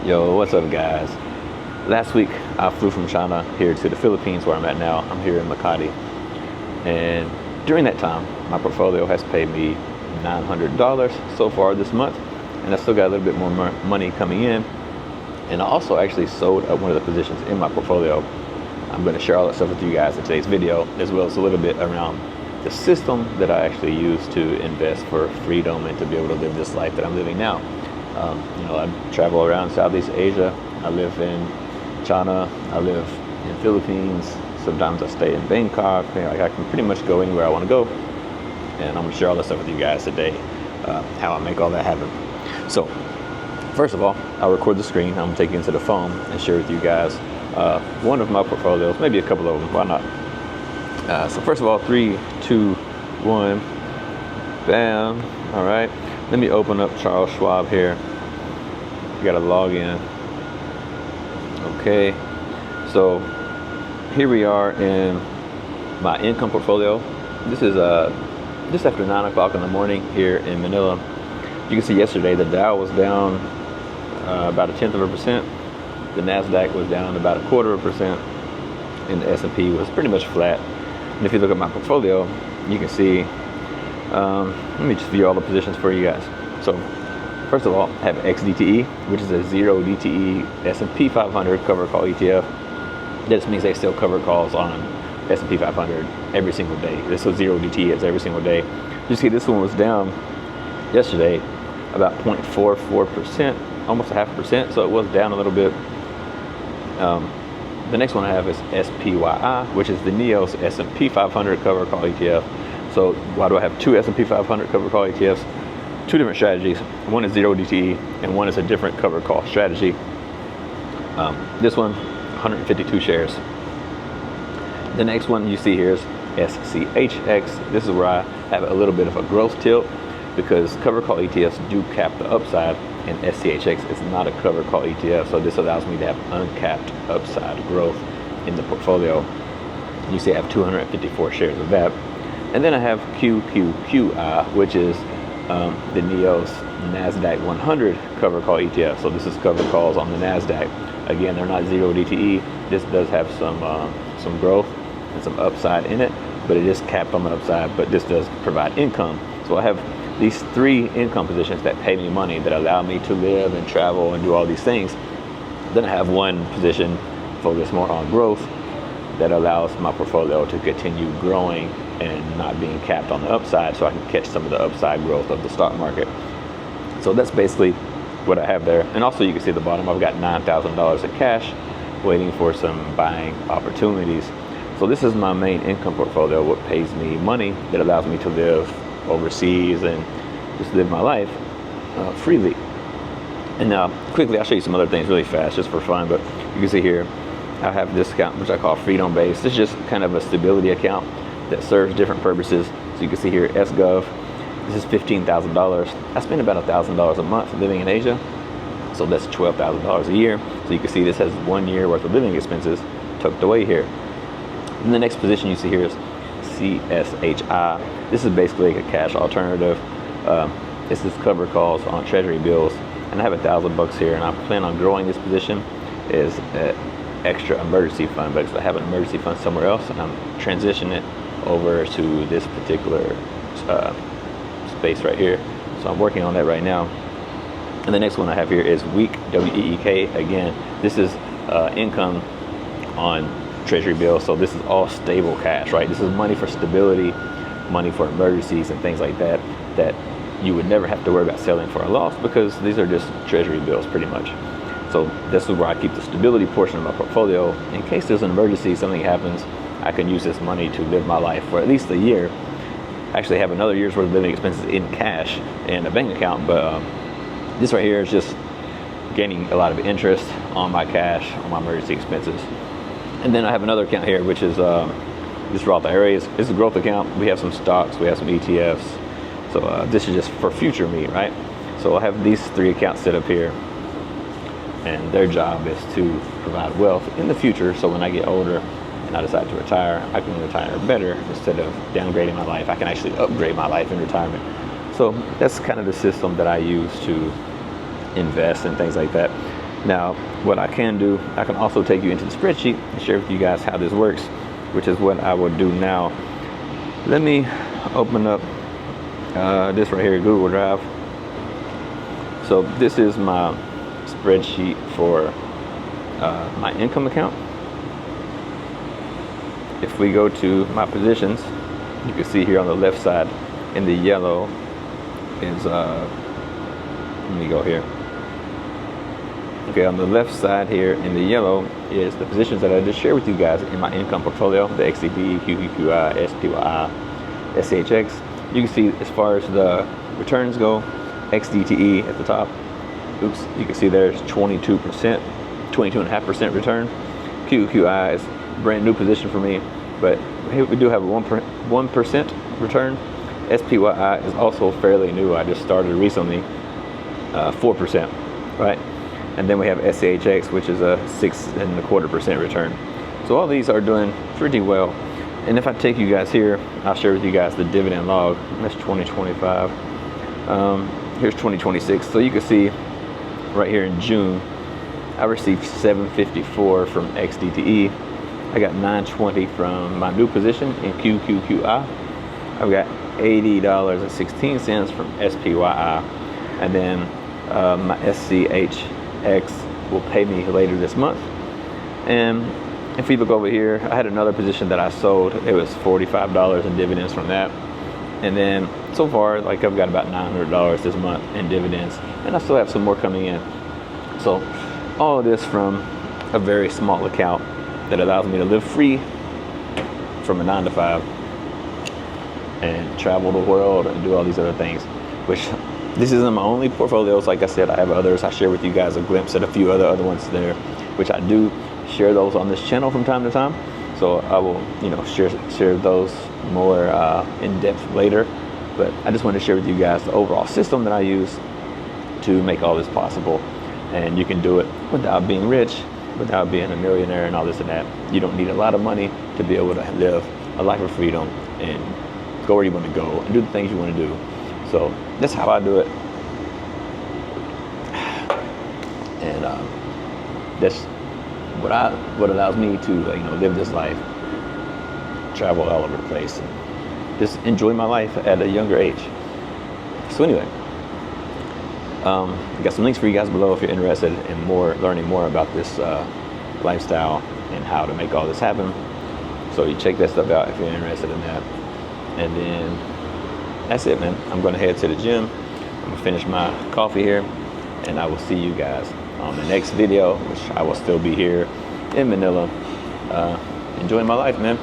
Yo, what's up, guys? Last week, I flew from China here to the Philippines, where I'm at now. I'm here in Makati. And during that time, my portfolio has paid me $900 so far this month. And I still got a little bit more money coming in. And I also actually sold up one of the positions in my portfolio. I'm going to share all that stuff with you guys in today's video, as well as a little bit around the system that I actually use to invest for freedom and to be able to live this life that I'm living now. I travel around Southeast Asia. I live in China. I live in Philippines. Sometimes I stay in Bangkok. I can pretty much go anywhere I want to go. And I'm going to share all that stuff with you guys today, how I make all that happen. So, first of all, I'll record the screen. I'm going to take you into the phone and share with you guys one of my portfolios, maybe a couple of them. Why not? So first of all, 3, 2, 1, bam. All right. Let me open up Charles Schwab here. You got to log in. Okay. So here we are in my income portfolio. This is just after 9 o'clock in the morning here in Manila. You can see yesterday the Dow was down about 1/10%. The NASDAQ was down about 1/4%. And the S&P was pretty much flat. And if you look at my portfolio, you can see, let me just view all the positions for you guys. So first of all, I have XDTE, which is a 0 DTE S&P 500 cover call ETF. This means they still cover calls on S&P 500 every single day. This was 0 DTE, it's every single day. You see this one was down yesterday about 0.44%, almost 0.5%, so it was down a little bit. The next one I have is SPYI, which is the NEOS S&P 500 cover call ETF. So why do I have two S&P 500 cover call ETFs? Two different strategies. One is 0 DTE and one is a different cover call strategy. This one, 152 shares. The next one you see here is SCHX. This is where I have a little bit of a growth tilt because cover call ETFs do cap the upside, and SCHX is not a cover call ETF, so this allows me to have uncapped upside growth in the portfolio. You see I have 254 shares of that. And then I have QQQI, which is the NEOS NASDAQ 100 cover call ETF. So this is cover calls on the NASDAQ. Again, they're not 0 DTE. This does have some growth and some upside in it, but it is capped on the upside, but this does provide income. So I have these 3 income positions that pay me money, that allow me to live and travel and do all these things. Then I have one position focused more on growth that allows my portfolio to continue growing and not being capped on the upside, so I can catch some of the upside growth of the stock market. So that's basically what I have there. And also you can see at the bottom, I've got $9,000 in cash waiting for some buying opportunities. So this is my main income portfolio, what pays me money that allows me to live overseas and just live my life freely. And now quickly, I'll show you some other things really fast just for fun, but you can see here, I have this account which I call Freedom Base. This is just kind of a stability account that serves different purposes. So you can see here, SGov, this is $15,000. I spend about $1,000 a month living in Asia, so that's $12,000 a year. So you can see this has 1 year worth of living expenses tucked away here. And the next position you see here is CSHI. This is basically a cash alternative. This is cover calls on treasury bills, and I have $1,000 here, and I plan on growing this position as an extra emergency fund, because I have an emergency fund somewhere else, and I'm transitioning it over to this particular space right here. So I'm working on that right now. And the next one I have here is WEEK, W-E-E-K. Again, this is income on treasury bills, so this is all stable cash, right? This is money for stability, money for emergencies and things like that, that you would never have to worry about selling for a loss, because these are just treasury bills pretty much. So this is where I keep the stability portion of my portfolio. In case there's an emergency, something happens, I can use this money to live my life for at least a year. Actually have another year's worth of living expenses in cash and a bank account, but this right here is just gaining a lot of interest on my cash, on my emergency expenses. And then I have another account here, which is this Roth IRA. It's a growth account. We have some stocks, we have some ETFs. So this is just for future me, right? So I have these 3 accounts set up here, and their job is to provide wealth in the future. So when I get older and I decide to retire, I can retire better. Instead of downgrading my life, I can actually upgrade my life in retirement. So that's kind of the system that I use to invest and things like that. Now, what I can do, I can also take you into the spreadsheet and share with you guys how this works, which is what I will do now. Let me open up this right here, Google Drive. So this is my spreadsheet for my income account. If we go to my positions, you can see here on the left side in the yellow is, let me go here. Okay, on the left side here in the yellow is the positions that I just shared with you guys in my income portfolio, the XCD, QQQI, SPYI, SCHG. You can see as far as the returns go, XDTE at the top. Oops, you can see there's 22%, 22.5% return. QQI is a brand new position for me, but we do have a 1% return. SPYI is also fairly new. I just started recently, 4%, right? And then we have SCHG, which is a 6.25% return. So all these are doing pretty well. And if I take you guys here, I'll share with you guys the dividend log. That's 2025. Here's 2026. So you can see right here in June, I received $754 from XDTE. I got $920 from my new position in QQQI. I've got $80.16 from SPYI. And then my SCHG will pay me later this month. And if you look over here, I had another position that I sold. It was $45 in dividends from that. And then so far, like, I've got about $900 this month in dividends, and I still have some more coming in. So all of this from a very small account that allows me to live free from a 9-to-5 and travel the world and do all these other things, which this isn't my only portfolios. Like I said, I have others. I share with you guys a glimpse at a few other ones there, which I do share those on this channel from time to time. So I will, share those more in depth later. But I just wanted to share with you guys the overall system that I use to make all this possible. And you can do it without being rich, without being a millionaire and all this and that. You don't need a lot of money to be able to live a life of freedom and go where you want to go and do the things you want to do. So that's how I do it. And that's what allows me to live this life, travel all over the place, and just enjoy my life at a younger age. So anyway, I got some links for you guys below if you're interested in learning more about this lifestyle and how to make all this happen. So you check that stuff out if you're interested in that. And then that's it, man. I'm gonna head to the gym. I'm gonna finish my coffee here, and I will see you guys on the next video, which I will still be here in Manila, enjoying my life, man.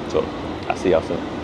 So I'll see y'all soon.